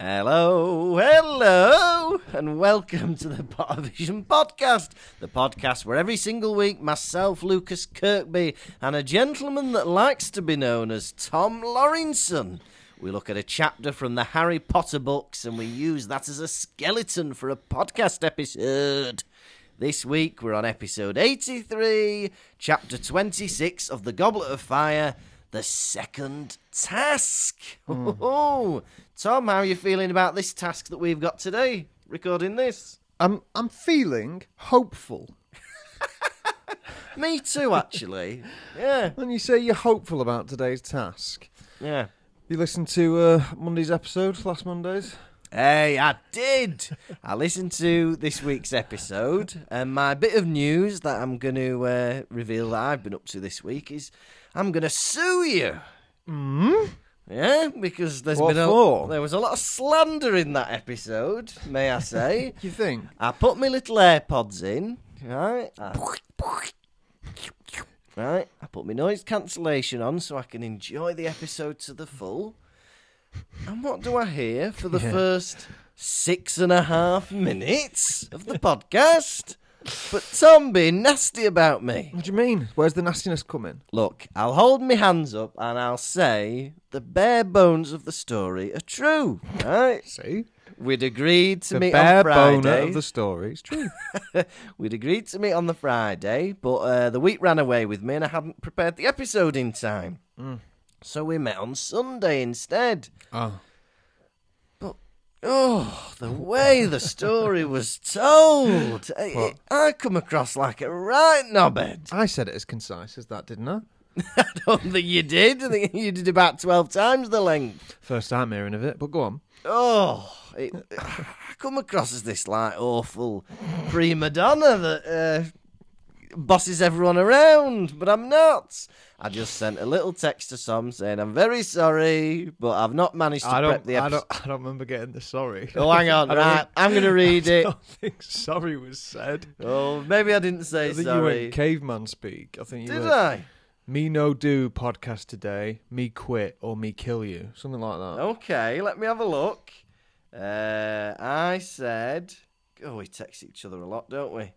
Hello, and welcome to the Pottervision podcast, the podcast where every single week myself, Lucas Kirkby, and a gentleman that likes to be known as Tom Lawrenson, we look at a chapter from the Harry Potter books and we use that as a skeleton for a podcast episode. This week we're on episode 83, chapter 26 of The Goblet of Fire, The Second Task. Oh, Tom, how are you feeling about this task that we've got today, recording this? I'm feeling hopeful. Me too, actually. Yeah. When you say you're hopeful about today's task, Yeah. you listened to Monday's episode, last Monday's? Hey, I did. I listened to this week's episode, and my bit of news that I'm going to reveal that I've been up to this week is I'm going to sue you. Yeah, because there was a lot of slander in that episode, may I say. You think? I put my little AirPods in, right? I put my noise cancellation on so I can enjoy the episode to the full. And what do I hear for the first 6.5 minutes of the podcast? But Tom being nasty about me. What do you mean? Where's the nastiness coming? Look, I'll hold my hands up and I'll say the bare bones of the story are true, right? See? We'd agreed to meet on The bare Friday. bone of the story is true. We'd agreed to meet on the Friday, but the week ran away with me and I hadn't prepared the episode in time. So we met on Sunday instead. Oh, the way the story was told. I come across like a right knobhead. I said it as concise as that, didn't I? I don't think you did. I think you did about 12 times the length. First time hearing of it, but go on. I come across as this like awful prima donna that bosses everyone around, but I'm not. I just sent a little text to Tom saying I'm very sorry, but I've not managed to prep the episode. I don't remember getting the sorry. Oh, hang on, right, I'm going to read it. I don't think sorry was said. Oh, maybe I didn't say I think sorry. you went caveman speak. I think you Did went, I? Me no do podcast today, me quit or me kill you. Something like that. Okay, let me have a look. I said... Oh, we text each other a lot, don't we?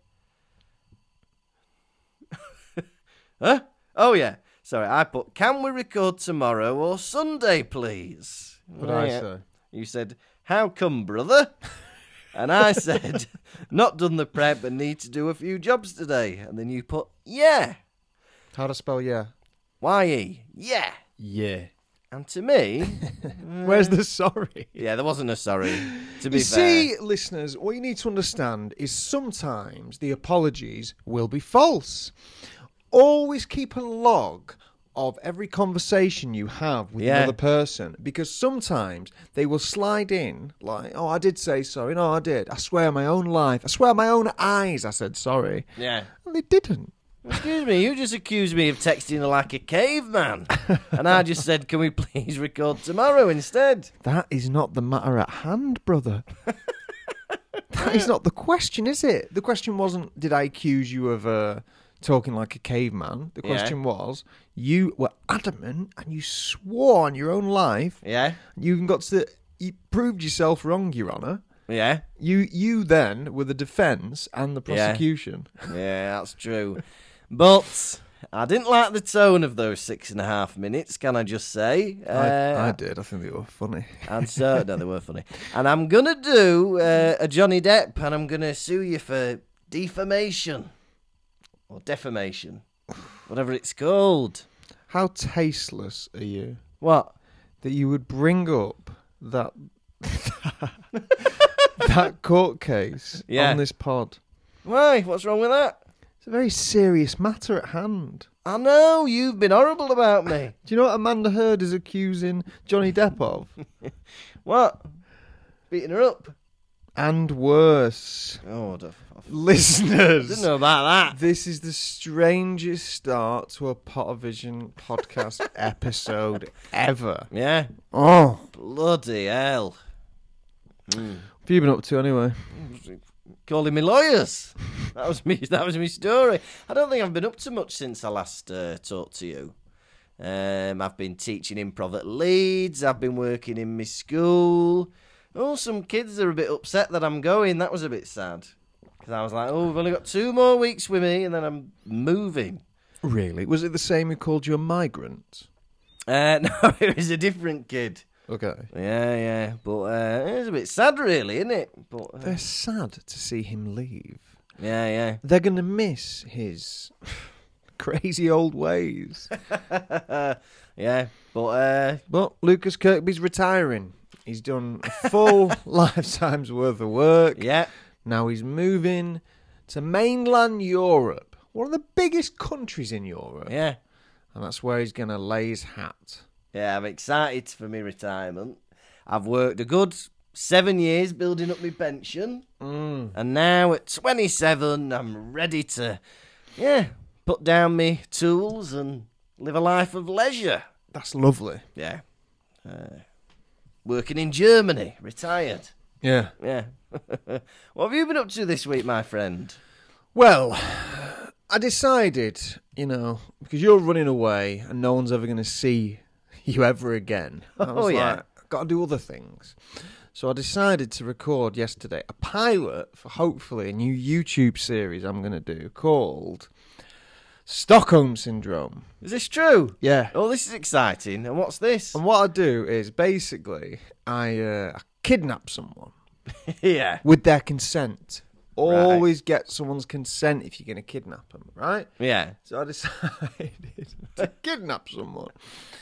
Huh? Oh, yeah. Sorry, I put, can we record tomorrow or Sunday, please? What did I say? You said, how come, brother? And I said, not done the prep and need to do a few jobs today. And then you put, yeah. How to spell yeah? Y-E. Yeah. Yeah. And to me... Where's the sorry? Yeah, there wasn't a sorry, to be You fair. see, listeners, what you need to understand is sometimes the apologies will be false. Always keep a log of every conversation you have with another person, because sometimes they will slide in like, oh, I did say sorry. No, I did. I swear on my own life. I swear on my own eyes I said sorry. Yeah. And they didn't. Excuse me, you just accused me of texting like a caveman. And I just said, can we please record tomorrow instead? That is not the matter at hand, brother. That is not the question, is it? The question wasn't, did I accuse you of talking like a caveman? The question was, you were adamant and you swore on your own life. Yeah. You proved yourself wrong, Your Honour. Yeah. You then were the defence and the prosecution. Yeah, that's true. But I didn't like the tone of those 6.5 minutes, can I just say? I did. I think they were funny. And so, no, they were funny. And I'm going to do a Johnny Depp, and I'm going to sue you for defamation. Or defamation. Whatever it's called. How tasteless are you? What? That you would bring up that that court case on this pod. Why? What's wrong with that? It's a very serious matter at hand. I know, you've been horrible about me. Do you know what Amanda Heard is accusing Johnny Depp of? What? Beating her up? And worse. Oh, listeners. I didn't know about that. This is the strangest start to a Pottervision podcast episode ever. Yeah. Oh. Bloody hell. What have you been up to anyway? Calling me lawyers. That was me story. I don't think I've been up to much since I last talked to you. I've been teaching improv at Leeds. I've been working in my school. Oh, some kids are a bit upset that I'm going. That was a bit sad. Because I was like, oh, we've only got 2 more weeks with me and then I'm moving. Really? Was it the same who called you a migrant? No, it was a different kid. Okay. Yeah. But it was a bit sad, really, isn't it? But they're sad to see him leave. Yeah. They're going to miss his crazy old ways. Yeah, but Lucas Kirkby's retiring. He's done a full lifetime's worth of work. Yeah. Now he's moving to mainland Europe, one of the biggest countries in Europe. Yeah. And that's where he's going to lay his hat. Yeah, I'm excited for my retirement. I've worked a good 7 years building up my pension. And now at 27, I'm ready to, put down my tools and live a life of leisure. That's lovely. Yeah. Working in Germany, retired. Yeah. What have you been up to this week, my friend? Well, I decided, because you're running away and no one's ever going to see you ever again. I was like, I've got to do other things. So I decided to record yesterday a pilot for hopefully a new YouTube series I'm going to do called Stockholm Syndrome. Is this true? Yeah. Oh, this is exciting. And what's this? And what I do is basically I kidnap someone. Yeah. With their consent. Always get someone's consent if you're going to kidnap them, right? Yeah. So I decided to kidnap someone.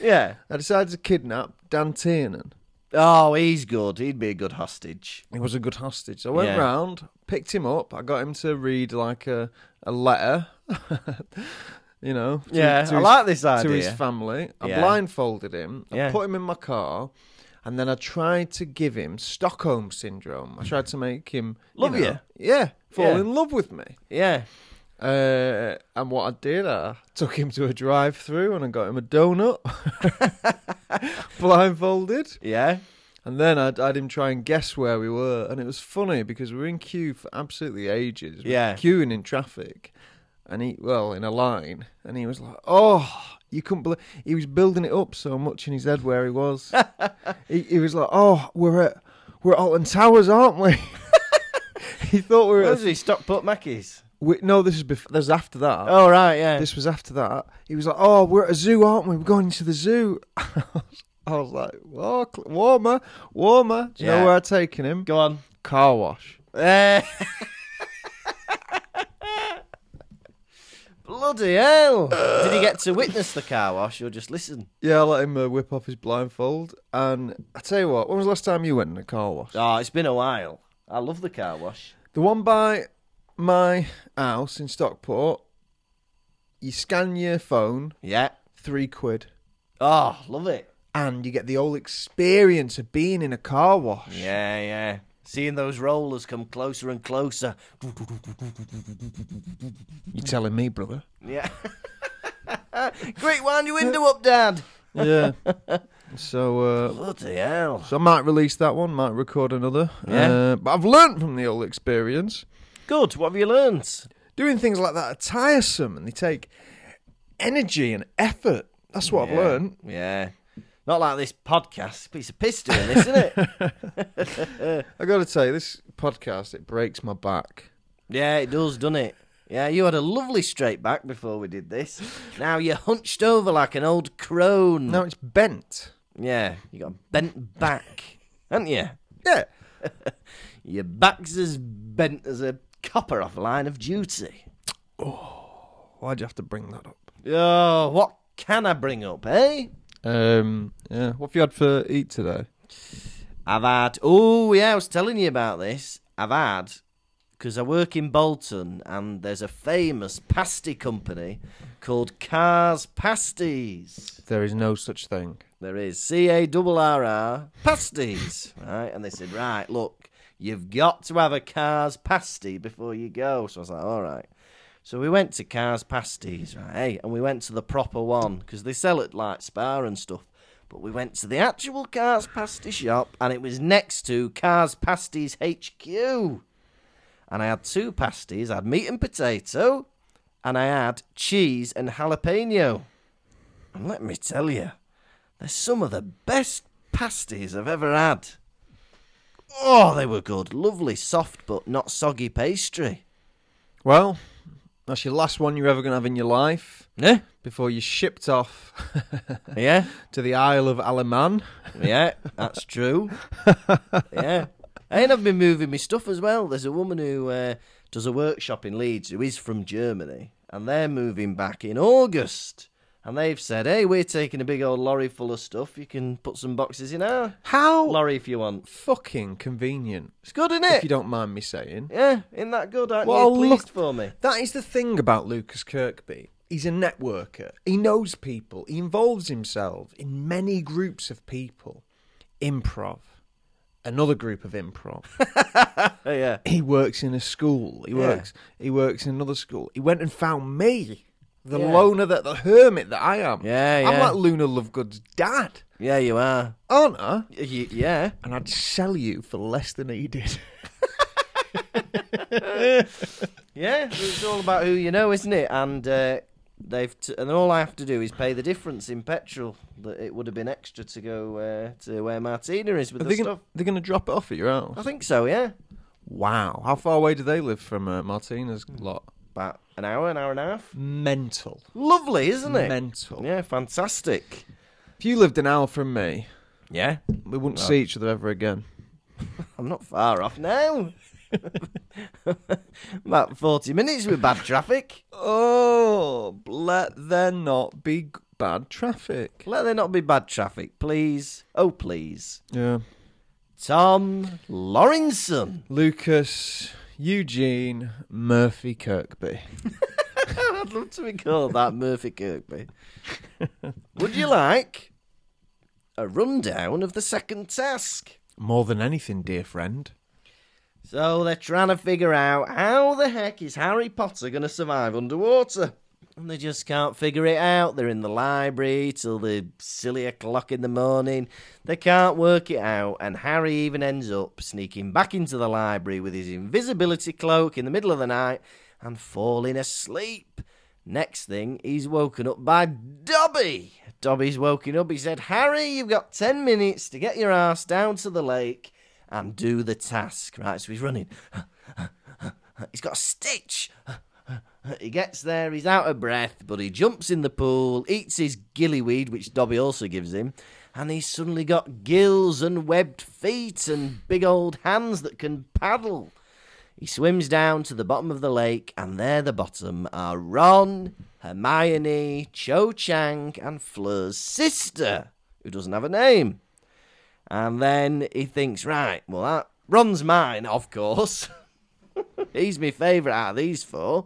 Yeah. I decided to kidnap Dan Tiernan. Oh, he's good. He'd be a good hostage. He was a good hostage. So I went round, picked him up. I got him to read like a letter, I like this idea. To his family. I blindfolded him. I put him in my car. And then I tried to give him Stockholm Syndrome. I tried to make him... Love you? Yeah, fall in love with me. Yeah. And what I did, I took him to a drive-through and I got him a donut. Blindfolded. Yeah. And then I had him try and guess where we were. And it was funny because we were in queue for absolutely ages. Yeah. Queuing in traffic. And in a line. And he was like, oh... You couldn't believe he was building it up so much in his head where he was. he was like, "Oh, we're at Alton Towers, aren't we?" He thought we were. Where was he? Stockport Mackies? No, this was after that. Oh right, yeah. This was after that. He was like, "Oh, we're at a zoo, aren't we? We're going into the zoo." I was like, "Oh, warmer." Do you know where I'd taken him? Go on. Car wash. Bloody hell! Did he get to witness the car wash or just listen? Yeah, I let him whip off his blindfold. And I tell you what, when was the last time you went in a car wash? Oh, it's been a while. I love the car wash. The one by my house in Stockport, you scan your phone. Yeah. £3. Oh, love it. And you get the whole experience of being in a car wash. Yeah. Seeing those rollers come closer and closer. You're telling me, brother. Yeah. Quick, wind your window up, Dad. Yeah. So, bloody hell. So I might release that one, might record another. Yeah. But I've learnt from the old experience. Good. What have you learnt? Doing things like that are tiresome and they take energy and effort. That's what I've learnt. Yeah. Not like this podcast. Piece of piss doing this, isn't it? I got to tell you, this podcast, it breaks my back. Yeah, it does, doesn't it? Yeah, you had a lovely straight back before we did this. Now you're hunched over like an old crone. Now it's bent. Yeah, you got a bent back, haven't you? Yeah. Your back's as bent as a copper off Line of Duty. Oh, why'd you have to bring that up? Oh, what can I bring up, eh? Yeah. What have you had for eat today? I've had... Oh, yeah, I was telling you about this. I've had... Because I work in Bolton, and there's a famous pasty company called Cars Pasties. There is no such thing. There is. CARRR Pasties. Right? And they said, right, look, you've got to have a Cars Pasty before you go. So I was like, all right. So we went to Cars Pasties, right? And we went to the proper one, because they sell it like Spar and stuff. But we went to the actual Cars Pasty shop, and it was next to Cars Pasties HQ. And I had 2 pasties. I had meat and potato, and I had cheese and jalapeno. And let me tell you, they're some of the best pasties I've ever had. Oh, they were good. Lovely, soft but not soggy pastry. Well, that's your last one you're ever going to have in your life. Yeah. Before you're shipped off Yeah. to the Isle of Alaman. Yeah, that's true. Yeah. And I've been moving my stuff as well. There's a woman who does a workshop in Leeds who is from Germany, and they're moving back in August. And they've said, hey, we're taking a big old lorry full of stuff. You can put some boxes in our lorry if you want. Fucking convenient. It's good, isn't it? If you don't mind me saying. Yeah, isn't that good? Aren't Well, you pleased for me? That is the thing about Lucas Kirkby. He's a networker. He knows people. He involves himself in many groups of people. Improv. Another group of improv. Yeah. He works in a school. He works in another school. He went and found me. The loner, the hermit that I am. Yeah. I'm like Luna Lovegood's dad. Yeah, you are. Aren't I? Yeah. And I'd sell you for less than he did. Yeah, it's all about who you know, isn't it? And and all I have to do is pay the difference in petrol that it would have been extra to go to where Martina is with the stuff. They're going to drop it off at your house? I think so, yeah. Wow. How far away do they live from Martina's lot? About an hour and a half. Mental. Lovely, isn't it? Mental. Yeah, fantastic. If you lived an hour from me, yeah, we wouldn't see each other ever again. I'm not far off now. About 40 minutes with bad traffic. Oh, let there not be bad traffic. Let there not be bad traffic, please. Oh, please. Yeah. Tom Lawrenson. Lucas Eugene Murphy Kirkby. I'd love to be called that, Murphy Kirkby. Would you like a rundown of the second task? More than anything, dear friend. So they're trying to figure out how the heck is Harry Potter going to survive underwater? And they just can't figure it out. They're in the library till the silly o'clock in the morning. They can't work it out. And Harry even ends up sneaking back into the library with his invisibility cloak in the middle of the night and falling asleep. Next thing, he's woken up by Dobby. Dobby's woken up. He said, Harry, you've got 10 minutes to get your ass down to the lake and do the task. Right, so he's running. He's got a stitch. He gets there, he's out of breath, but he jumps in the pool, eats his gillyweed, which Dobby also gives him, and he's suddenly got gills and webbed feet and big old hands that can paddle. He swims down to the bottom of the lake, and there the bottom are Ron, Hermione, Cho Chang, and Fleur's sister, who doesn't have a name. And then he thinks, right, well, Ron's mine, of course. He's my favourite out of these four.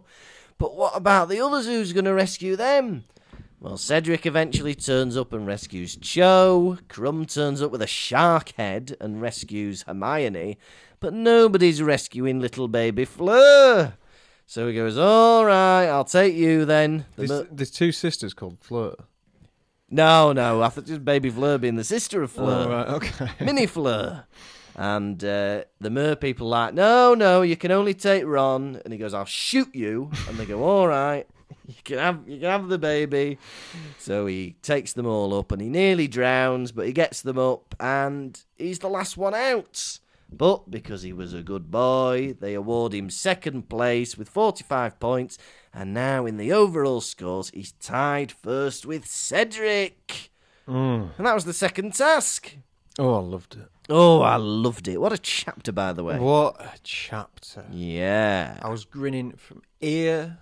But what about the others? Who's going to rescue them? Well, Cedric eventually turns up and rescues Cho. Crumb turns up with a shark head and rescues Hermione. But nobody's rescuing little baby Fleur. So he goes, all right, I'll take you then. There's two sisters called Fleur. No, I thought it was baby Fleur being the sister of Fleur. Oh, right, okay. Mini Fleur. And the merpeople are like, no, you can only take Ron. And he goes, I'll shoot you. And they go, all right, you can have the baby. So he takes them all up and he nearly drowns, but he gets them up and he's the last one out. But because he was a good boy, they award him second place with 45 points. And now in the overall scores, he's tied first with Cedric. And that was the second task. Oh, I loved it. Oh, I loved it. What a chapter, by the way. What a chapter. Yeah. I was grinning from ear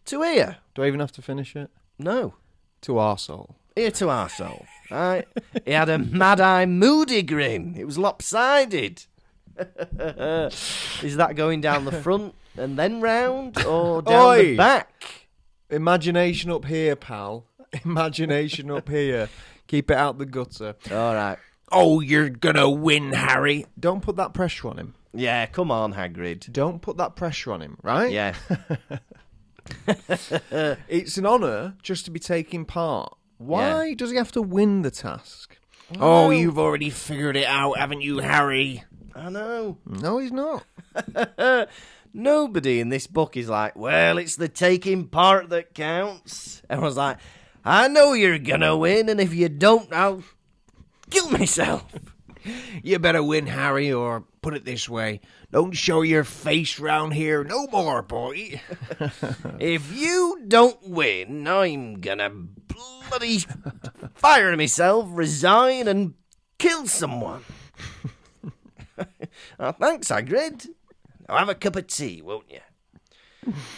to ear. Do I even have to finish it? No. To arsehole. Ear to arsehole. Right? He had a mad-eye moody grin. It was lopsided. Is that going down the front and then round or down the back? Imagination up here, pal. Imagination up here. Keep it out the gutter. All right. Oh, you're gonna win, Harry. Don't put that pressure on him. Yeah, come on, Hagrid. Don't put that pressure on him, right? Yeah. It's an honour just to be taking part. Why does he have to win the task? Oh, you've already figured it out, haven't you, Harry? I know. No, he's not. Nobody in this book is like, well, it's the taking part that counts. Everyone's like, I know you're gonna win, and if you don't, I'll kill myself. You better win, Harry, or put it this way, don't show your face round here no more, boy. If you don't win, I'm gonna bloody fire myself, resign, and kill someone. Oh, thanks, Hagrid. Now have a cup of tea, won't you?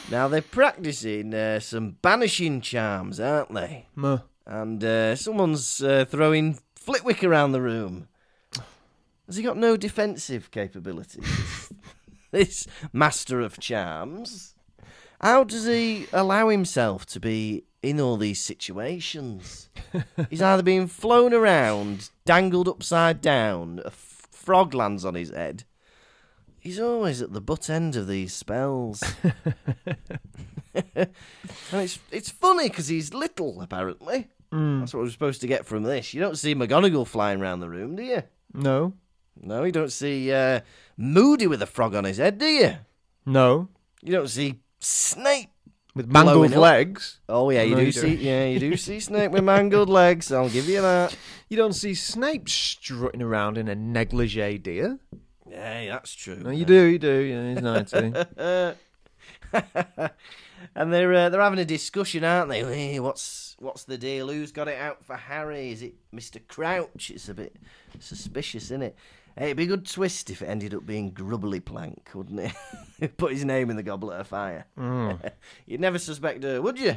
Now, they're practising some banishing charms, aren't they? And someone's throwing Flitwick around the room. Has he got no defensive capabilities? This master of charms. How does he allow himself to be in all these situations? He's either being flown around, dangled upside down, a frog lands on his head. He's always at the butt end of these spells. And it's funny because he's little, apparently. That's what we're supposed to get from this. You don't see McGonagall flying around the room, do you? No. No, you don't see Moody with a frog on his head, do you? No. You don't see Snape with mangled legs. Oh yeah, you do see. Yeah, you do see Snape with mangled legs. I'll give you that. You don't see Snape strutting around in a negligee, do you? Yeah, that's true. No, you do. Yeah, he's 90. And they're having a discussion, aren't they? Hey, what's the deal? Who's got it out for Harry? Is it Mr. Crouch? It's a bit suspicious, isn't it? Hey, it'd be a good twist if it ended up being Grubbly Plank, wouldn't it? Put his name in the goblet of fire. You'd never suspect her, would you?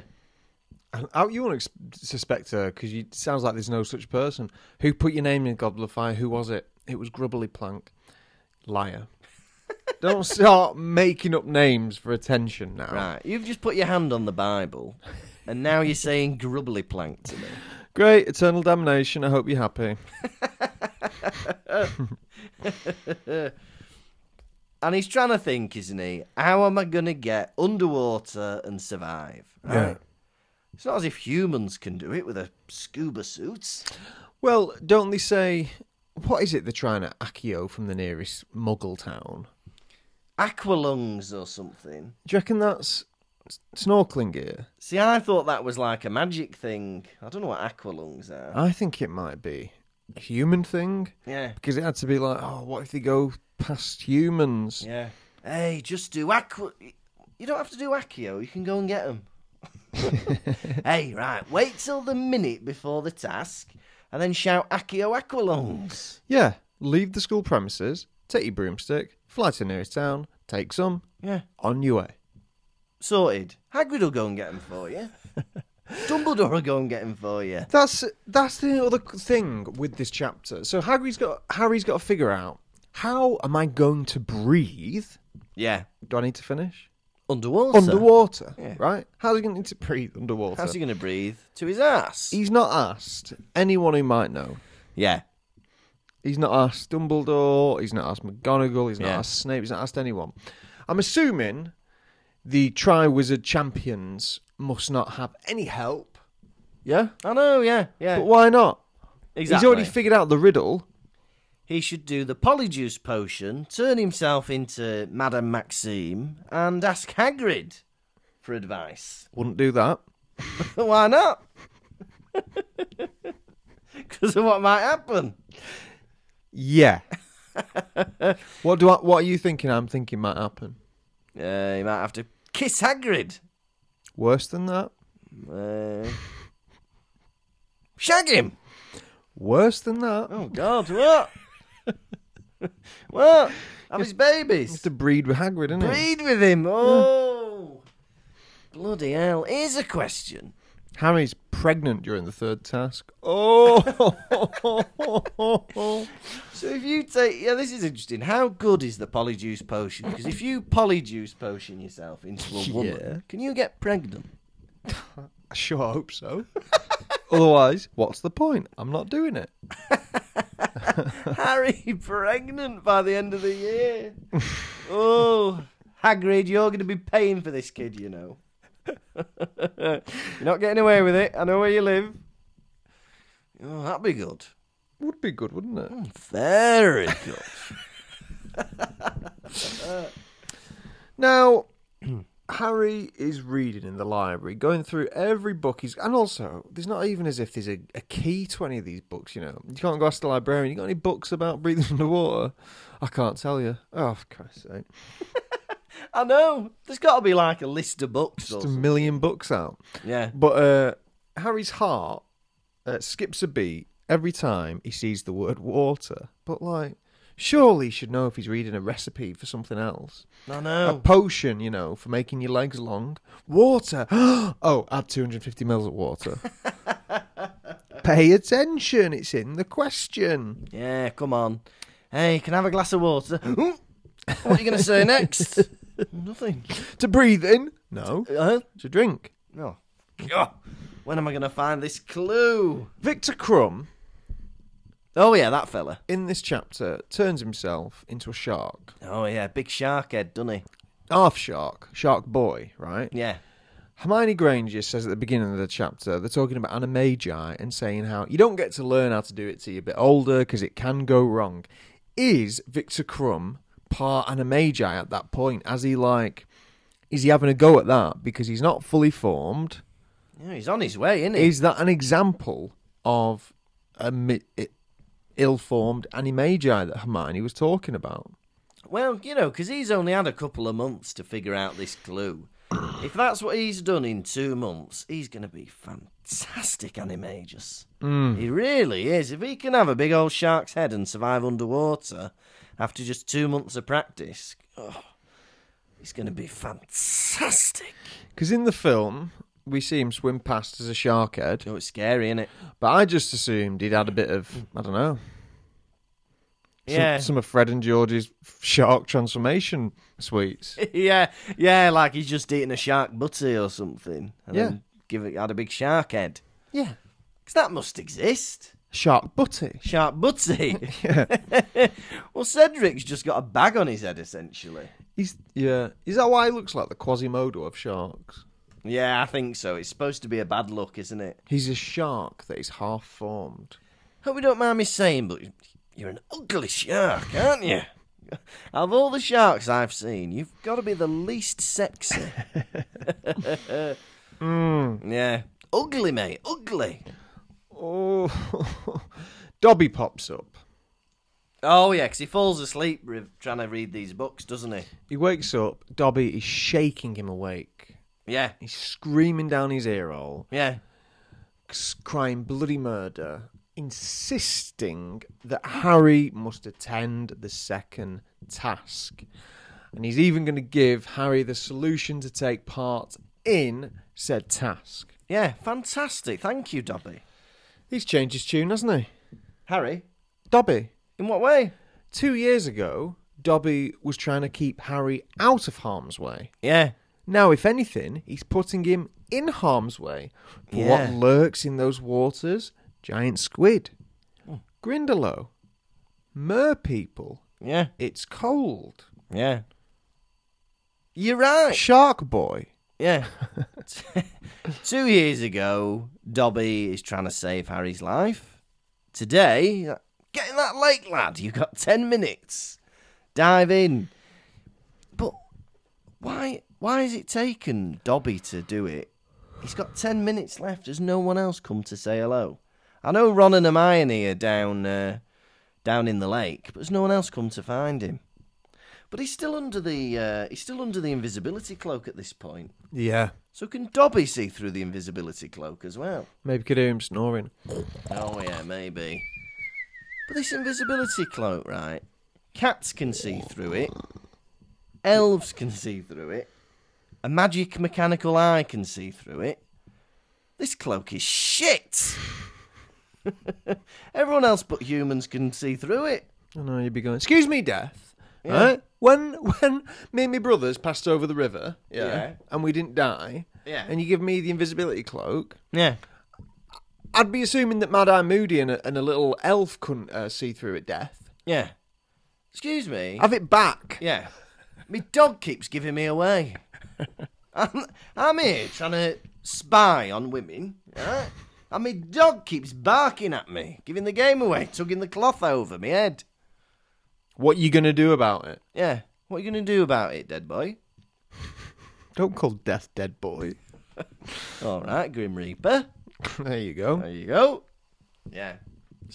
You want to suspect her because it sounds like there's no such person. Who put your name in the goblet of fire? Who was it? It was Grubbly Plank. Liar. Don't start making up names for attention now. Right, you've just put your hand on the Bible, and now you're saying Grubbly Plank to me. Great, eternal damnation. I hope you're happy. And he's trying to think, isn't he? How am I going to get underwater and survive? Right? Yeah. It's not as if humans can do it with a scuba suits. Well, don't they say... What is it they're trying to accio from the nearest Muggle town? Aqualungs or something. Do you reckon that's snorkeling gear? See, I thought that was like a magic thing. I don't know what aqualungs are. I think it might be a human thing. Yeah. Because it had to be like, oh, what if they go past humans? Yeah. Hey, just do You don't have to do accio. You can go and get them. Hey, right. Wait till the minute before the task. And then shout Accio Aqualungs. Yeah, leave the school premises, take your broomstick, fly to the nearest town, take some, on your way. Sorted. Hagrid will go and get them for you. Dumbledore will go and get them for you. That's the other thing with this chapter. So Harry's got to figure out, how am I going to breathe? Yeah. Do I need to finish? Underwater. Yeah. Right? How's he going to breathe underwater? How's he going to breathe? To his ass. He's not asked anyone who might know. Yeah. He's not asked Dumbledore. He's not asked McGonagall. He's not asked Snape. He's not asked anyone. I'm assuming the Triwizard Champions must not have any help. Yeah? I know, yeah. But why not? Exactly. He's already figured out the riddle. He should do the Polyjuice potion, turn himself into Madame Maxime, and ask Hagrid for advice. Wouldn't do that. Why not? Because of what might happen. Yeah. What are you thinking? I'm thinking might happen. He might have to kiss Hagrid. Worse than that. Shag him. Worse than that. Oh God! What? What? Have his babies. You have to breed with Hagrid, isn't it? Breed with him. Oh, bloody hell! Here's a question. Harry's pregnant during the third task. Oh. So if you take... Yeah, this is interesting. How good is the Polyjuice potion? Because if you Polyjuice potion yourself into a woman, can you get pregnant? I sure hope so. Otherwise, what's the point? I'm not doing it. Harry pregnant by the end of the year. Oh, Hagrid, you're going to be paying for this kid, you know. You're not getting away with it. I know where you live. Oh, that'd be good. Would be good, wouldn't it? Very good. Now, Harry is reading in the library, going through every book and also, there's not even as if there's a key to any of these books, you know. You can't go ask the librarian, you got any books about breathing underwater? I can't tell you. Oh, for Christ's sake. I know. There's got to be like a list of books. Just a million books out. Yeah. But Harry's heart skips a beat every time he sees the word water. But, like, surely he should know if he's reading a recipe for something else. I know. A potion, you know, for making your legs long. Water. Oh, add 250 mils of water. Pay attention. It's in the question. Yeah, come on. Hey, can I have a glass of water? What are you going to say next? Nothing. To breathe in? No. To drink? No. Oh, when am I going to find this clue? Victor Crumb, Oh, yeah, that fella. in this chapter, turns himself into a shark. Oh, yeah, big shark head, doesn't he? Half shark. Shark boy, right? Yeah. Hermione Granger says at the beginning of the chapter, they're talking about animagi and saying how you don't get to learn how to do it till you're a bit older because it can go wrong. Is Victor Crumb part animagi at that point? Is he having a go at that because he's not fully formed? Yeah, he's on his way, isn't he? Is that an example of a ill-formed animagi that Hermione was talking about? Well, you know, because he's only had a couple of months to figure out this clue. If that's what he's done in 2 months, he's going to be fantastic animagus. He really is. If he can have a big old shark's head and survive underwater after just 2 months of practice, he's going to be fantastic. Because in the film, we see him swim past as a shark head. Oh, it's scary, isn't it? But I just assumed he'd had a bit of, I don't know, Yeah. some of Fred and George's shark transformation sweets. yeah, like he's just eating a shark butty or something. And then had a big shark head. Yeah. Because that must exist. Shark butty. Shark butty. Yeah. Well, Cedric's just got a bag on his head, essentially. Is that why he looks like the Quasimodo of sharks? Yeah, I think so. It's supposed to be a bad luck, isn't it? He's a shark that is half formed. Hope you don't mind me saying, but you're an ugly shark, aren't you? Of all the sharks I've seen, you've got to be the least sexy. Yeah. Ugly, mate. Ugly. Oh, Dobby pops up. Oh, yeah, because he falls asleep trying to read these books, doesn't he? He wakes up. Dobby is shaking him awake. Yeah. He's screaming down his ear hole. Yeah. Crying bloody murder. Insisting that Harry must attend the second task. And he's even going to give Harry the solution to take part in said task. Yeah, fantastic. Thank you, Dobby. He's changed his tune, hasn't he? Harry? Dobby. In what way? 2 years ago, Dobby was trying to keep Harry out of harm's way. Yeah. Now, if anything, he's putting him in harm's way. But what lurks in those waters? Giant squid. Grindylow. Merpeople. Yeah. It's cold. Yeah. You're right. Shark boy. Yeah. 2 years ago, Dobby is trying to save Harry's life. Today, get in that lake, lad. You've got 10 minutes. Dive in. But why has it taken Dobby to do it? He's got 10 minutes left. Has no one else come to say hello? I know Ron and Hermione are down in the lake, but there's no one else come to find him. But he's still under the invisibility cloak at this point. Yeah. So can Dobby see through the invisibility cloak as well? Maybe could hear him snoring. Oh yeah, maybe. But this invisibility cloak, right? Cats can see through it. Elves can see through it. A magic mechanical eye can see through it. This cloak is shit. Everyone else but humans can see through it. I know you'd be going, excuse me, Death. Yeah. Right? When me and my brothers passed over the river, and we didn't die, and you give me the invisibility cloak, I'd be assuming that Mad Eye Moody and a little elf couldn't see through it, Death. Yeah. Excuse me. Have it back. Yeah. My dog keeps giving me away. I'm here trying to spy on women, right? And my dog keeps barking at me, giving the game away, tugging the cloth over my head. What you going to do about it? Yeah. What are you going to do about it, dead boy? Don't call Death Dead Boy. All right, Grim Reaper. There you go. There you go. Yeah.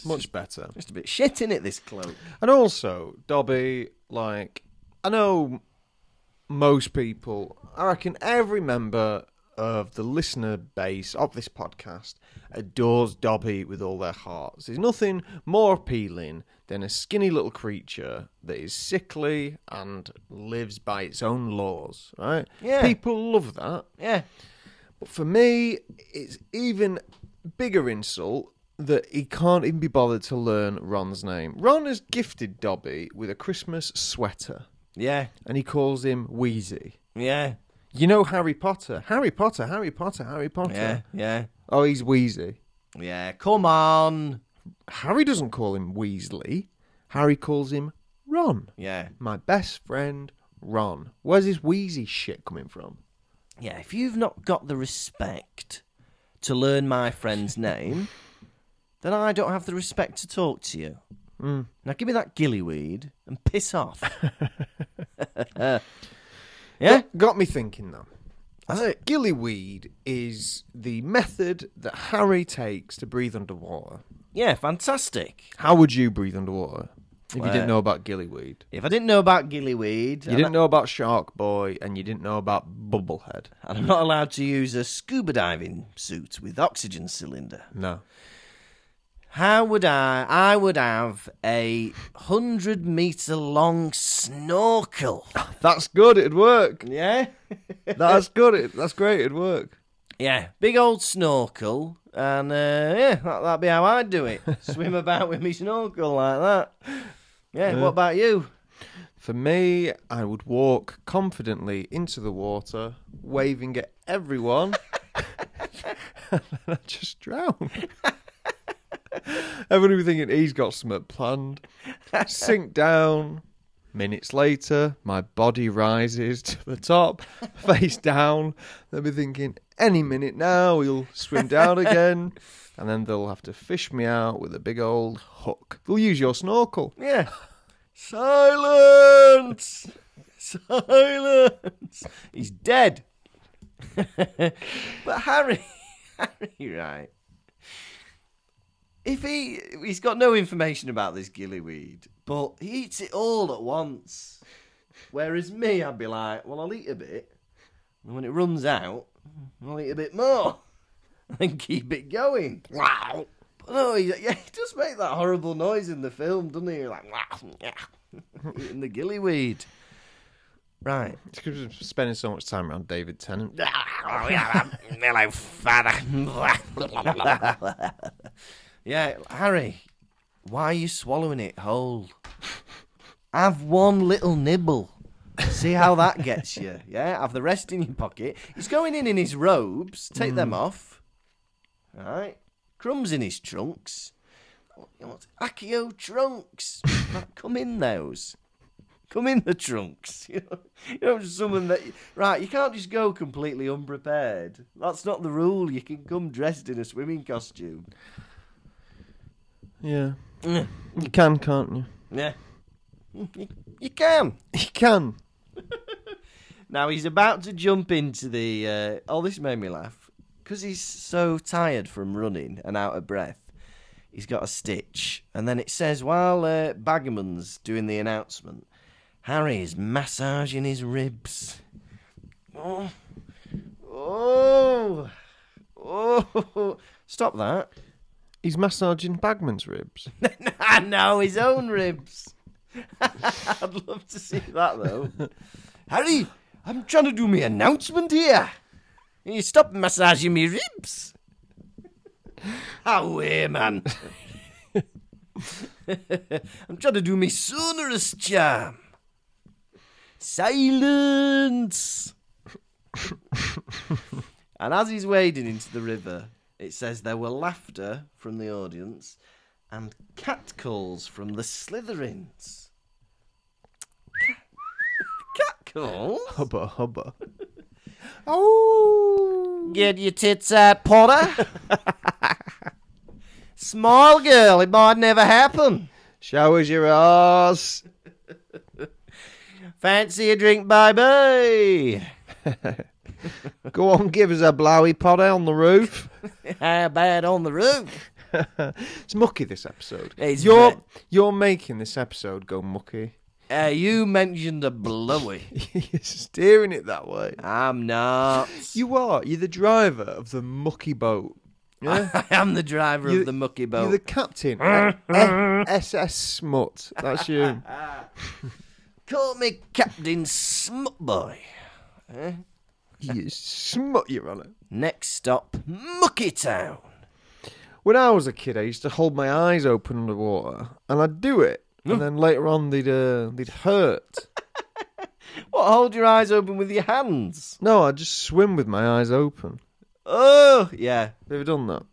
Much better. Just a bit shit in it, this cloak. And also, Dobby, like, I know most people, I reckon every member of the listener base of this podcast adores Dobby with all their hearts. There's nothing more appealing than a skinny little creature that is sickly and lives by its own laws, right? Yeah. People love that. Yeah. But for me, it's even bigger insult that he can't even be bothered to learn Ron's name. Ron has gifted Dobby with a Christmas sweater. Yeah. And he calls him Wheezy. Yeah. You know Harry Potter. Harry Potter, Harry Potter, Harry Potter. Yeah. Yeah. Oh, he's Wheezy. Yeah. Come on. Harry doesn't call him Weasley. Harry calls him Ron. Yeah. My best friend, Ron. Where's this Wheezy shit coming from? Yeah, if you've not got the respect to learn my friend's name, then I don't have the respect to talk to you. Now give me that gillyweed and piss off. Yeah? Got me thinking, though. That's it. Gillyweed is the method that Harry takes to breathe underwater. Yeah, fantastic. How would you breathe underwater if you didn't know about Gillyweed? If I didn't know about gillyweed... You didn't know about Shark Boy, and you didn't know about Bubblehead. And I'm not allowed to use a scuba diving suit with oxygen cylinder. No. How would I would have a 100-metre long snorkel. That's good, it'd work. Yeah? That's good, that's great, it'd work. Yeah, big old snorkel, and that'd be how I'd do it. Swim about with me snorkel like that. Yeah, what about you? For me, I would walk confidently into the water, waving at everyone, and then I'd just drown. Everyone would be thinking he's got something planned. Sink down. Minutes later, my body rises to the top, face down. They'll be thinking, any minute now, he'll swim down again. And then they'll have to fish me out with a big old hook. They'll use your snorkel. Yeah. Silence! Silence! He's dead. But Harry, right. If he's got no information about this gillyweed, but he eats it all at once. Whereas me, I'd be like, well, I'll eat a bit. And when it runs out, I'll eat a bit more. And keep it going. Wow. But no, he does make that horrible noise in the film, doesn't he? Like, eating the gillyweed. Right. It's because we're spending so much time around David Tennant. Hello, father. Yeah, Harry, why are you swallowing it whole? Have one little nibble. See how that gets you, yeah? Have the rest in your pocket. He's going in his robes. Take them off. All right. Crumbs in his trunks. Accio trunks. Come in those. Come in the trunks. You know, just someone that... Right, you can't just go completely unprepared. That's not the rule. You can come dressed in a swimming costume. Yeah. You can, can't you? Yeah. You can. You can. Now, he's about to jump into the... this made me laugh. Because he's so tired from running and out of breath, he's got a stitch. And then it says, while Baggerman's doing the announcement, Harry is massaging his ribs. Oh. Stop that. He's massaging Bagman's ribs. No, his own ribs. I'd love to see that, though. Harry, I'm trying to do my announcement here. Can you stop massaging me ribs? Away, man. I'm trying to do me sonorous charm. Silence. And as he's wading into the river, it says there were laughter from the audience and catcalls from the Slytherins. Catcalls? Hubba, hubba. Oh! Get your tits out, Potter. Small girl, it might never happen. Show us your arse. Fancy a drink, bye-bye. Go on, give us a blowy Potter on the roof. How bad on the roof? It's mucky, this episode. You're making this episode go mucky. You mentioned a blowy. You're steering it that way. I'm not. You are. You're the driver of the mucky boat. Yeah? I am the driver of the mucky boat. You're the captain. SS Smut. That's you. Call me Captain Smutboy. You smut, you're on it. Next stop, Mucky Town. When I was a kid, I used to hold my eyes open underwater, and I'd do it. And then later on, they'd hurt. What, hold your eyes open with your hands? No, I'd just swim with my eyes open. Oh, yeah. Have you ever done that?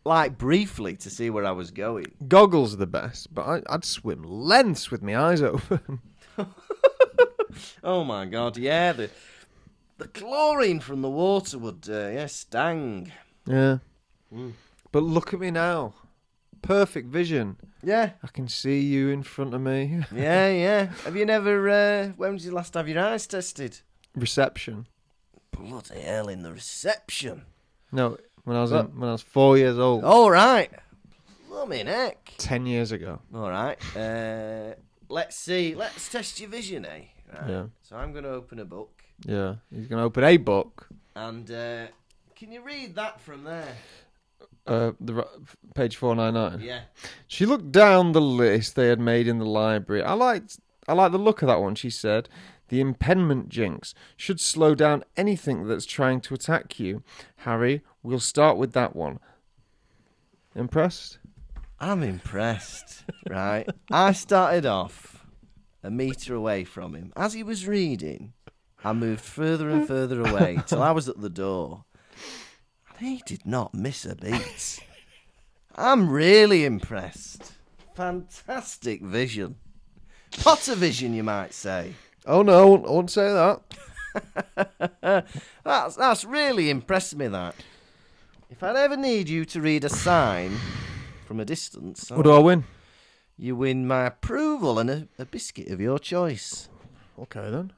Like, briefly, to see where I was going. Goggles are the best, but I'd swim lengths with my eyes open. Oh, my God, yeah. The chlorine from the water would, stang. Yeah. But look at me now. Perfect vision. Yeah. I can see you in front of me. Yeah. Have you never, when did you last have your eyes tested? Reception. Bloody hell, in the reception. No, when I was 4 years old. All right. Blooming heck. 10 years ago. All right. Let's see. Let's test your vision, eh? Right. Yeah. So I'm going to open a book. Yeah. He's going to open a book. And can you read that from there? Page 499. Yeah. She looked down the list they had made in the library. I like the look of that one, she said. The impediment jinx should slow down anything that's trying to attack you. Harry, we'll start with that one. Impressed? I'm impressed, right? I started off a metre away from him. As he was reading, I moved further and further away till I was at the door. And he did not miss a beat. I'm really impressed. Fantastic vision. Pottervision, you might say. Oh no, I won't say that. That's really impressed me, that. If I'd ever need you to read a sign from a distance... What do I win? You win my approval and a biscuit of your choice. Okay then.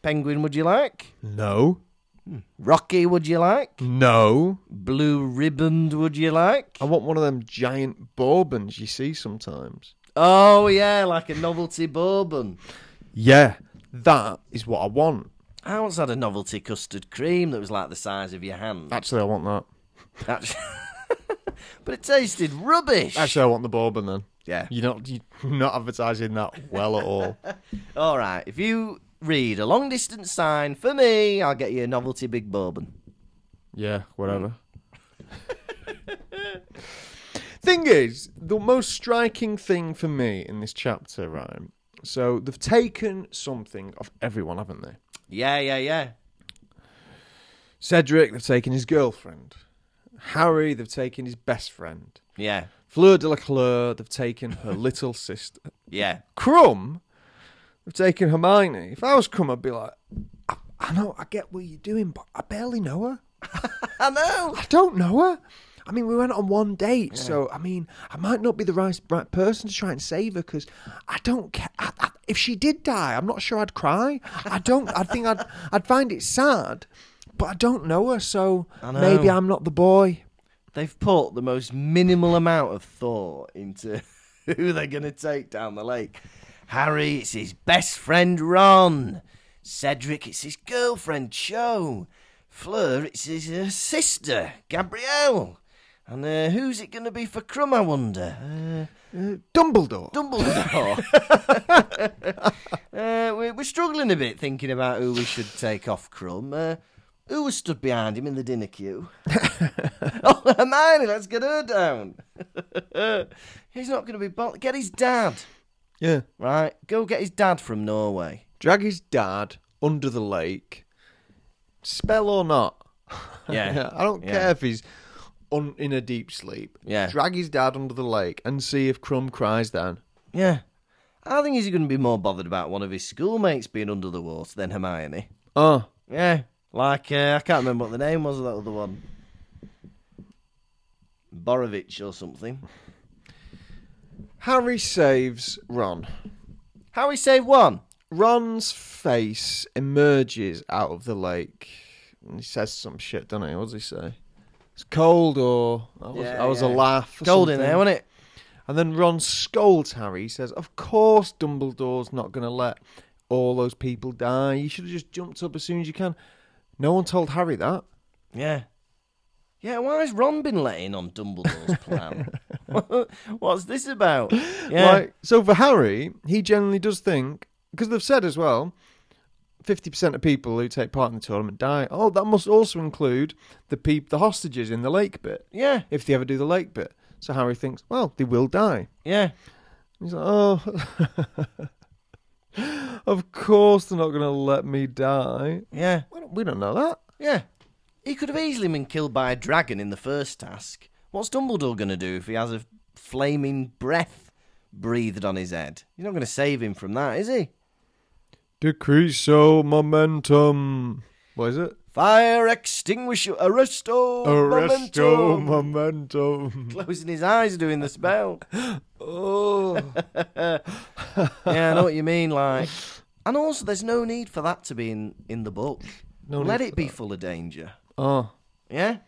Penguin, would you like? No. Rocky, would you like? No. Blue ribboned, would you like? I want one of them giant bourbons you see sometimes. Oh, yeah, like a novelty bourbon. Yeah, that is what I want. I once had a novelty custard cream that was like the size of your hand. Actually, I want that. But it tasted rubbish. Actually, I want the bourbon then. Yeah. You're not advertising that well at all. All right, if you read a long distance sign for me, I'll get you a novelty big bourbon. Yeah, whatever. Thing is, the most striking thing for me in this chapter, right? So they've taken something of everyone, haven't they? Yeah. Cedric, they've taken his girlfriend. Harry, they've taken his best friend. Yeah. Fleur de la Couleur, they've taken her little sister. Yeah. Crumb, they've taken Hermione. If I was Crumb, I'd be like, I know, I get what you're doing, but I barely know her. I know. I don't know her. I mean, we went on one date, so, I mean, I might not be the right person to try and save her, because I don't care. If she did die, I'm not sure I'd cry. I think I'd find it sad, but I don't know her, so maybe I'm not the boy. They've put the most minimal amount of thought into who they're going to take down the lake. Harry, it's his best friend, Ron. Cedric, it's his girlfriend, Cho. Fleur, it's his sister, Gabrielle. And who's it going to be for Crumb, I wonder? Dumbledore. We're struggling a bit thinking about who we should take off Crumb. Who was stood behind him in the dinner queue? Oh, Hermione, let's get her down. He's not going to be bothered. Get his dad. Yeah. Right, go get his dad from Norway. Drag his dad under the lake. Spell or not. Yeah. I don't care if he's in a deep sleep. Yeah. Drag his dad under the lake and see if Crumb cries down. Yeah. I think he's going to be more bothered about one of his schoolmates being under the water than Hermione. Oh. Yeah. Like, I can't remember what the name was of that other one. Borovich or something. Harry saves Ron. Harry saved one? Ron's face emerges out of the lake. And he says some shit, doesn't he? What does he say? It's cold, or I was a laugh. Or cold something. in there, wasn't it? And then Ron scolds Harry. He says, of course Dumbledore's not going to let all those people die. You should have just jumped up as soon as you can. No one told Harry that. Yeah. Yeah, why has Ron been letting on Dumbledore's plan? What's this about? Yeah. Right, so for Harry, he generally does think, because they've said as well, 50% of people who take part in the tournament die. Oh, that must also include the hostages in the lake bit. Yeah. If they ever do the lake bit. So Harry thinks, well, they will die. Yeah. He's like, oh, of course they're not going to let me die. Yeah. We don't know that. Yeah. He could have easily been killed by a dragon in the first task. What's Dumbledore going to do if he has a flaming breath breathed on his head? You're not going to save him from that, is he? Decreaso momentum. What is it? Fire extinguisher. Arresto momentum. Closing his eyes doing the spell. Oh. Yeah, I know what you mean. Like, and also, there's no need for that to be in the book. Let it be full of danger. Oh. Yeah?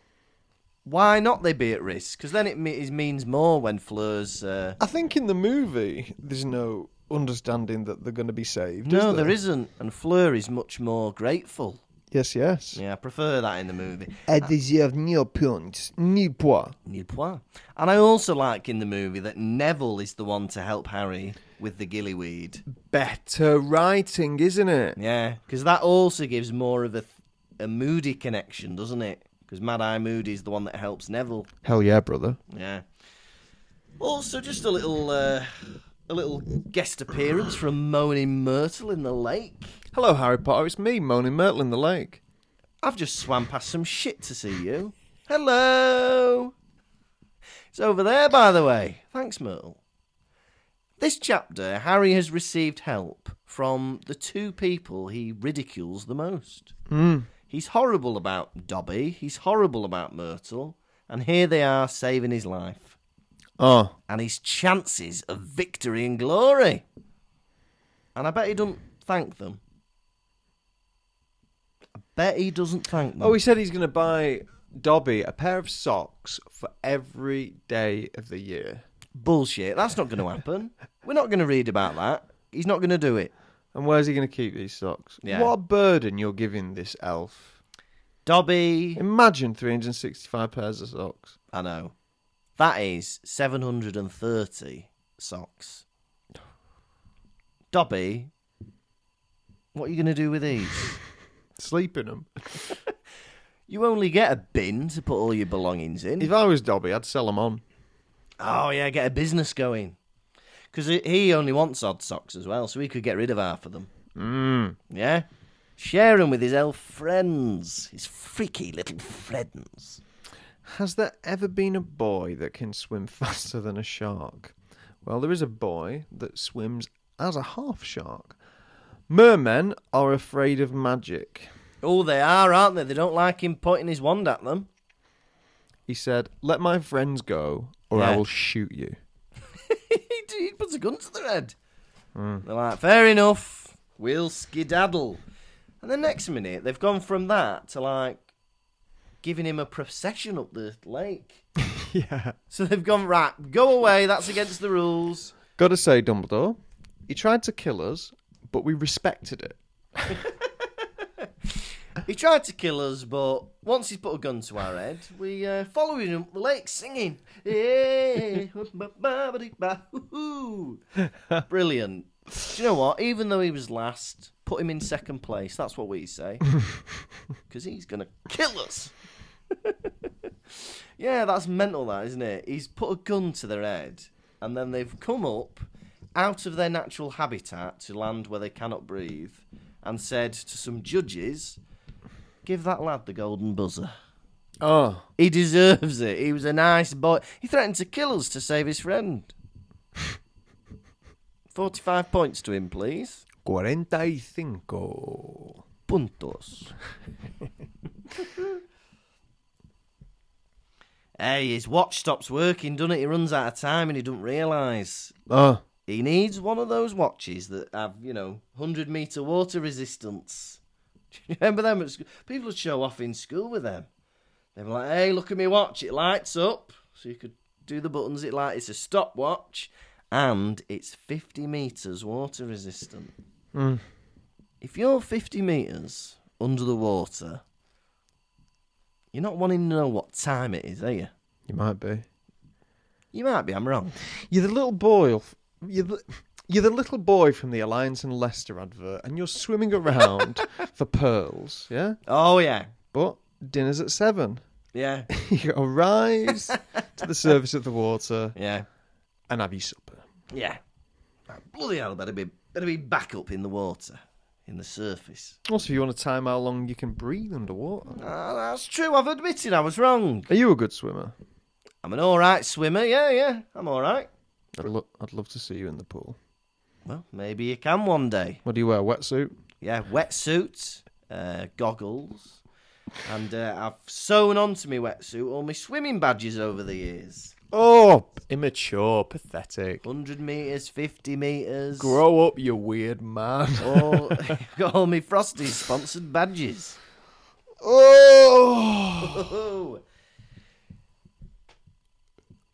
Why not they be at risk? Because then it means more when Fleur's... I think in the movie, there's no understanding that they're going to be saved. No, there isn't. And Fleur is much more grateful. Yes. Yeah, I prefer that in the movie. I deserve nil points. Nil points. Nil points. And I also like in the movie that Neville is the one to help Harry with the gillyweed. Better writing, isn't it? Yeah, because that also gives more of a Moody connection, doesn't it? Because Mad-Eye Moody is the one that helps Neville. Hell yeah, brother. Yeah. Also, just a little guest appearance from Moaning Myrtle in the lake. Hello, Harry Potter. It's me, Moaning Myrtle in the lake. I've just swam past some shit to see you. Hello. It's over there, by the way. Thanks, Myrtle. This chapter, Harry has received help from the two people he ridicules the most. He's horrible about Dobby, he's horrible about Myrtle, and here they are saving his life. Oh. And his chances of victory and glory. And I bet he doesn't thank them. He doesn't thank them. Oh, he said he's going to buy Dobby a pair of socks for every day of the year. Bullshit. That's not going to happen. We're not going to read about that. He's not going to do it. And where's he going to keep these socks? Yeah. What a burden you're giving this elf. Dobby. Imagine 365 pairs of socks. I know. That is 730 socks. Dobby, what are you going to do with these? Sleep in them. You only get a bin to put all your belongings in. If I was Dobby, I'd sell them on. Oh, yeah, get a business going. Because he only wants odd socks as well, so he could get rid of half of them. Yeah? Share them with his elf friends. His freaky little friends. Has there ever been a boy that can swim faster than a shark? Well, there is a boy that swims as a half shark. Mermen are afraid of magic. Oh, they are, aren't they? They don't like him pointing his wand at them. He said, let my friends go, or I will shoot you. He puts a gun to their head. They're like, fair enough, we'll skedaddle. And the next minute, they've gone from that to, like, giving him a procession up the lake. Yeah. So they've gone, right, go away, that's against the rules. Gotta say, Dumbledore, he tried to kill us, but we respected it. He tried to kill us, but once he's put a gun to our head, we followed him up the lake singing. Brilliant. Do you know what? Even though he was last, put him in second place. That's what we say. Because he's going to kill us. Yeah, that's mental, that, isn't it? He's put a gun to their head, and then they've come up out of their natural habitat to land where they cannot breathe, and said to some judges, give that lad the golden buzzer. Oh. He deserves it. He was a nice boy. He threatened to kill us to save his friend. 45 points to him, please. 45 puntos. Hey, his watch stops working, doesn't it? He runs out of time and he doesn't realise. Oh. he needs one of those watches that have, 100-metre water resistance. Do you remember them at school? People would show off in school with them. They were like, hey, look at me watch, it lights up. So you could do the buttons, it's a stopwatch, and it's 50 metres water resistant. If you're 50 metres under the water, you're not wanting to know what time it is, are you? You might be. You might be, I'm wrong. You're the little boy. You're the little boy from the Alliance and Leicester advert, and you're swimming around for pearls, yeah? Oh, yeah. But dinner's at 7. Yeah. You gotta rise to the surface of the water, Yeah. and have your supper. Yeah. Bloody hell, better be back up in the water, in the surface. Also, if you want to time how long you can breathe underwater. That's true, I've admitted I was wrong. Are you a good swimmer? I'm an alright swimmer, yeah, I'm alright. I'd love to see you in the pool. Well, maybe you can one day. What do you wear, wetsuit? Yeah, wetsuit, goggles, and I've sewn onto my wetsuit all my swimming badges over the years. Oh, immature, pathetic. 100 metres, 50 metres. Grow up, you weird man. Got all my Frosties sponsored badges. Oh!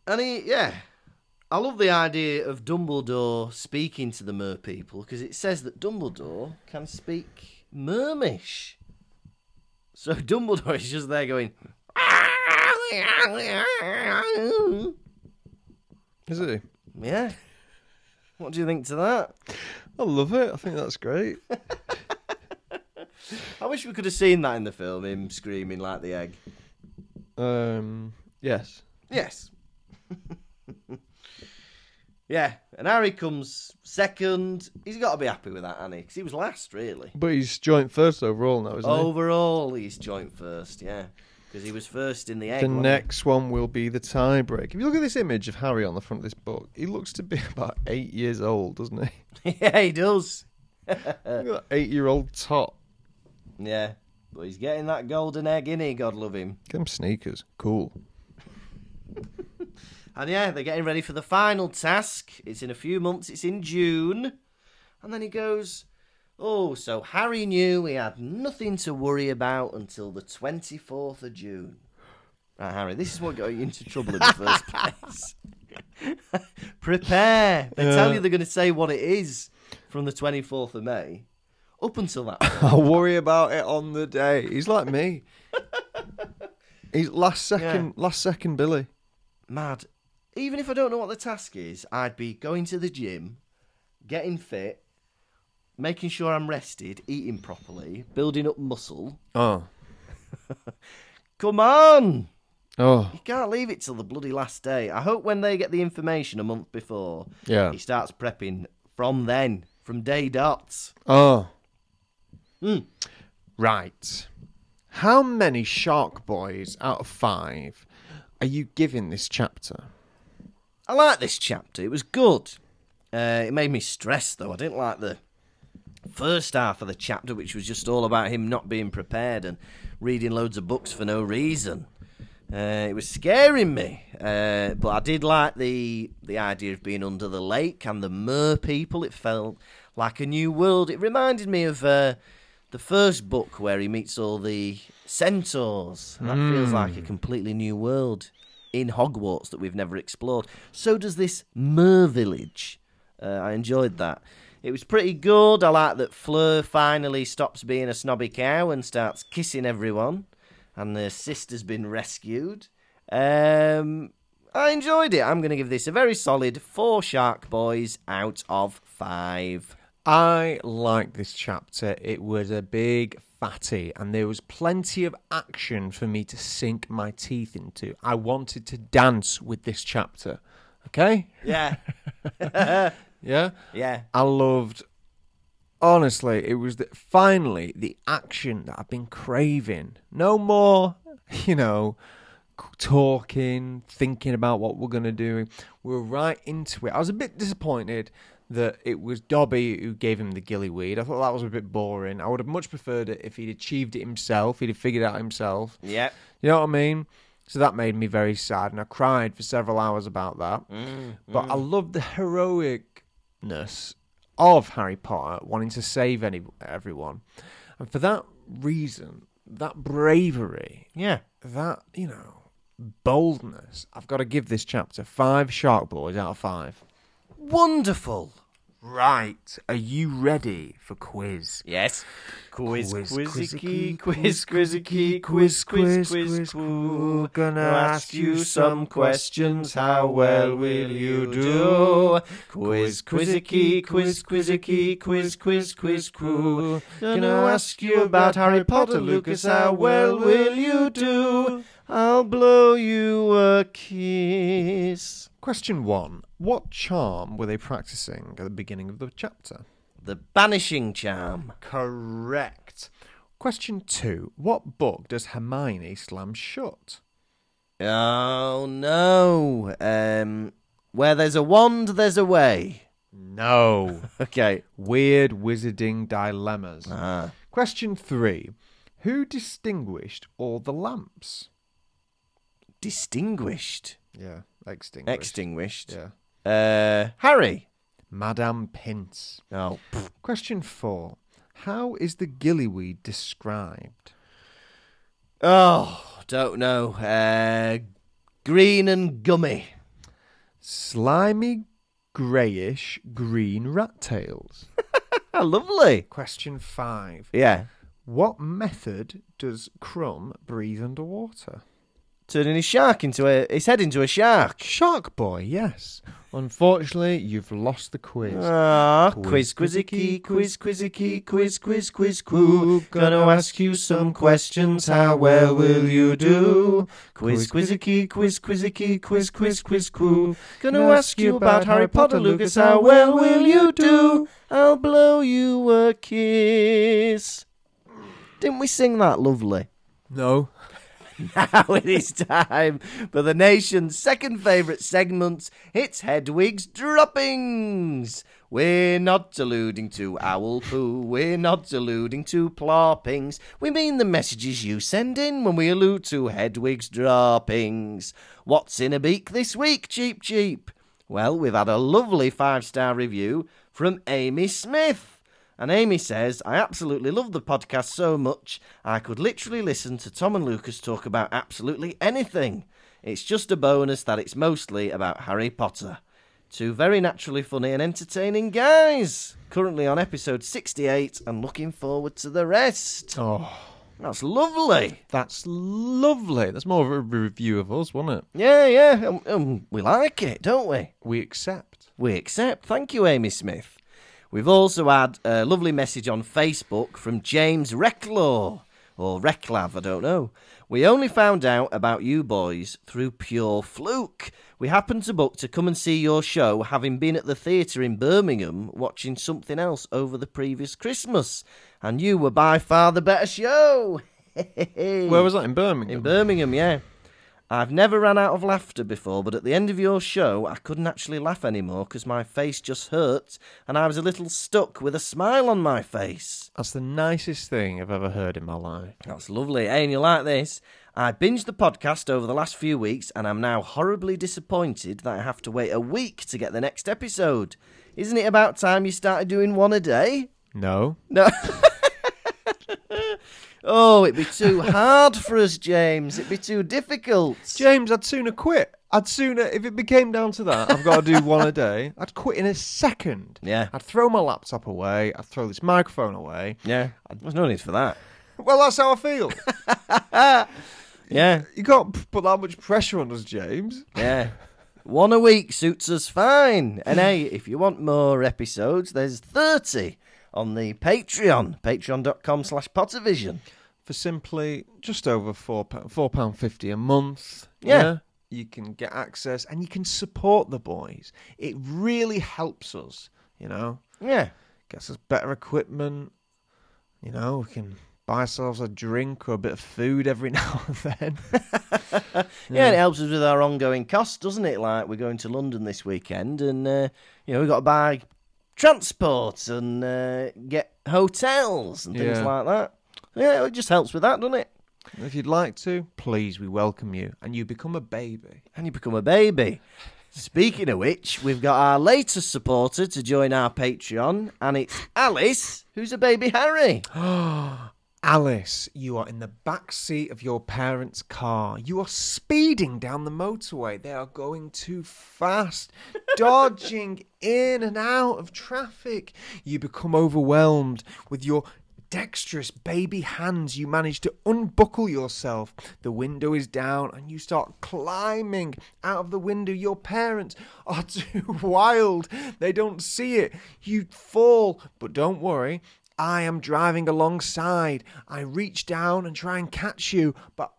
And I love the idea of Dumbledore speaking to the merpeople, because it says that Dumbledore can speak Mermish. So Dumbledore is just there going... Is he? Yeah. What do you think to that? I love it. I think that's great. I wish we could have seen that in the film, him screaming like the egg. Yes. Yes. Yeah, and Harry comes second. He's got to be happy with that, hasn't he? Because he was last, really. But he's joint first overall now, isn't he? Overall, he's joint first, yeah. Because he was first in the egg. The next one will be the tiebreak. If you look at this image of Harry on the front of this book, he looks to be about 8 years old, doesn't he? Yeah, he does. Look at that 8-year-old tot. Yeah, but he's getting that golden egg, innit? God love him. Get him sneakers. Cool. And yeah, they're getting ready for the final task. It's in a few months. It's in June. And then he goes, oh, so Harry knew he had nothing to worry about until the 24th of June. Right, Harry, this is what got you into trouble in the first place. Prepare. They tell you they're going to say what it is from the 24th of May. Up until that point. I'll worry about it on the day. He's like me. He's last second Billy. Mad. Even if I don't know what the task is, I'd be going to the gym, getting fit, making sure I'm rested, eating properly, building up muscle. Oh. Come on! Oh. You can't leave it till the bloody last day. I hope when they get the information a month before, Yeah. he starts prepping from then, from day dots. Oh. Right. How many Shark Boys out of 5 are you giving this chapter? I like this chapter. It was good. It made me stressed, though. I didn't like the first half of the chapter, which was just all about him not being prepared and reading loads of books for no reason. It was scaring me. But I did like the idea of being under the lake and the merpeople. It felt like a new world. It reminded me of the first book where he meets all the centaurs. And that feels like a completely new world in Hogwarts that we've never explored. So does this Mer Village. I enjoyed that. It was pretty good. I like that Fleur finally stops being a snobby cow and starts kissing everyone. And their sister's been rescued. I enjoyed it. I'm going to give this a very solid 4 Shark Boys out of 5. I liked this chapter. It was a big fatty, and there was plenty of action for me to sink my teeth into. I wanted to dance with this chapter. Okay? Yeah. Yeah? Yeah. I loved... Honestly, it was finally the action that I've been craving. No more, talking, thinking about what we're going to do. We're right into it. I was a bit disappointed that it was Dobby who gave him the gillyweed. I thought that was a bit boring. I would have much preferred it if he'd achieved it himself. He'd have figured it out himself. Yeah. You know what I mean? So that made me very sad, and I cried for several hours about that. But I loved the heroic greatness of Harry Potter wanting to save everyone. And for that reason, that bravery, that, boldness, I've got to give this chapter 5 Shark Boys out of 5. Wonderful. Right, are you ready for quiz? Yes. Quiz, quizzicky, quiz, quizzicky, quiz, quiz. Gonna ask you some questions, how well will you do? Quiz, quizzicky, quiz, quizzicky, quiz. Gonna ask you about Harry Potter, Lucas, how well will you do? I'll blow you a kiss. Question 1. What charm were they practicing at the beginning of the chapter? The banishing charm. Correct. Question 2. What book does Hermione slam shut? Oh, no. Where there's a wand, there's a way. No. Okay. Weird Wizarding Dilemmas. Ah. Question 3. Who distinguished all the lamps? Distinguished. Yeah, Extinguished. Yeah. Harry. Madame Pince. Oh. Question 4. How is the gillyweed described? Oh, don't know. Green and gummy. Slimy, greyish, green rat tails. Lovely. Question 5. Yeah. What method does Crumb breathe underwater? Turning his head into a shark. Shark Boy, yes. Unfortunately, you've lost the quiz. Quiz, quizzicky, quiz. Gonna ask you some questions, how well will you do? Quiz, quizzicky, quiz. Gonna ask you about Harry Potter, Lucas, how well will you do? I'll blow you a kiss. Didn't we sing that lovely? No. Now it is time for the nation's second favourite segment. It's Hedwig's Droppings. We're not alluding to owl poo. We're not alluding to ploppings. We mean the messages you send in when we allude to Hedwig's Droppings. What's in a beak this week, Cheap? Well, we've had a lovely 5-star review from Amy Smith. And Amy says, I absolutely love the podcast so much, I could literally listen to Tom and Lucas talk about absolutely anything. It's just a bonus that it's mostly about Harry Potter. 2 very naturally funny and entertaining guys. Currently on episode 68 and looking forward to the rest. Oh, that's lovely. That's lovely. That's more of a review of us, wasn't it? Yeah. We like it, don't we? We accept. Thank you, Amy Smith. We've also had a lovely message on Facebook from James Reclaw, or Reclav, I don't know. We only found out about you boys through pure fluke. We happened to book to come and see your show, having been at the theatre in Birmingham watching something else over the previous Christmas. And you were by far the better show. Where was that, in Birmingham? In Birmingham, yeah. I've never ran out of laughter before, but at the end of your show, I couldn't actually laugh anymore because my face just hurt and I was a little stuck with a smile on my face. That's the nicest thing I've ever heard in my life. That's lovely. Hey, and you like this? I binged the podcast over the last few weeks and I'm now horribly disappointed that I have to wait a week to get the next episode. Isn't it about time you started doing one a day? No. Oh, it'd be too hard for us, James. It'd be too difficult. James, I'd sooner quit. If it became down to that, I've got to do one a day, I'd quit in a second. Yeah. I'd throw my laptop away. I'd throw this microphone away. Yeah. There's no need for that. Well, that's how I feel. Yeah. You can't put that much pressure on us, James. Yeah. One a week suits us fine. And hey, if you want more episodes, there's 30 on the Patreon, patreon.com/Pottervision. For simply just over £4.50 a month. Yeah. You can get access and you can support the boys. It really helps us, Yeah. Gets us better equipment. We can buy ourselves a drink or a bit of food every now and then. Yeah, and it helps us with our ongoing costs, doesn't it? Like, we're going to London this weekend and, we've got to buy transport and get hotels and things like that. Yeah, it just helps with that, doesn't it? If you'd like to, please, we welcome you. And you become a baby. Speaking of which, we've got our latest supporter to join our Patreon, and it's Alice, who's a baby Harry. Alice, you are in the back seat of your parents' car. You are speeding down the motorway. They are going too fast, dodging in and out of traffic. You become overwhelmed. With your dexterous baby hands, you manage to unbuckle yourself. The window is down and you start climbing out of the window. Your parents are too wild. They don't see it. You fall, but don't worry. I am driving alongside. I reach down and try and catch you, but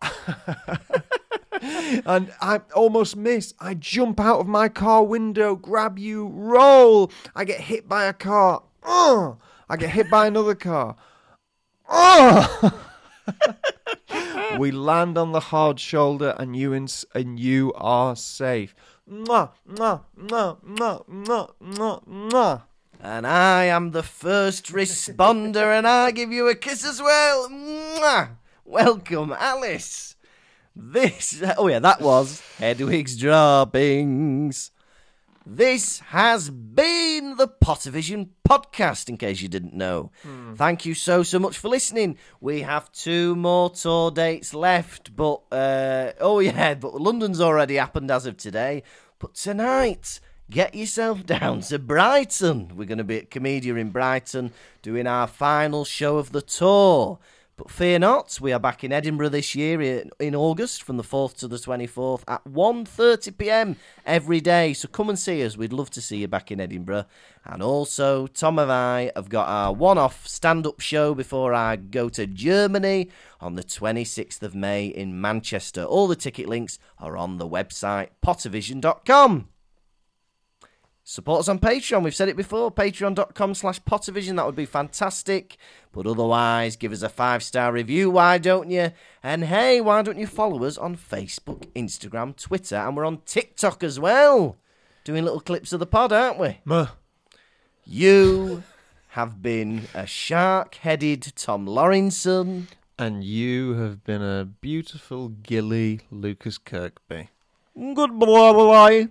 and I almost miss. I jump out of my car window, grab you, roll. I get hit by a car. I get hit by another car. We land on the hard shoulder, and you are safe. Mwah, mwah, mwah, mwah, mwah, mwah, mwah. And I am the first responder, and I give you a kiss as well. Mwah! Welcome, Alice. That was Hedwig's Droppings. This has been the Pottervision podcast, in case you didn't know. Thank you so much for listening. We have 2 more tour dates left, but London's already happened as of today. But tonight, get yourself down to Brighton. We're going to be at Comedia in Brighton doing our final show of the tour. But fear not, we are back in Edinburgh this year in August from the 4th to the 24th at 1:30pm every day. So come and see us. We'd love to see you back in Edinburgh. And also, Tom and I have got our one-off stand-up show before I go to Germany on the 26th of May in Manchester. All the ticket links are on the website pottervision.com. Support us on Patreon. We've said it before. Patreon.com/Pottervision. That would be fantastic. But otherwise, give us a 5-star review. Why don't you? And hey, why don't you follow us on Facebook, Instagram, Twitter, and we're on TikTok as well. Doing little clips of the pod, aren't we? You have been a shark-headed Tom Lawrenson. And you have been a beautiful gilly Lucas Kirkby. Goodbye.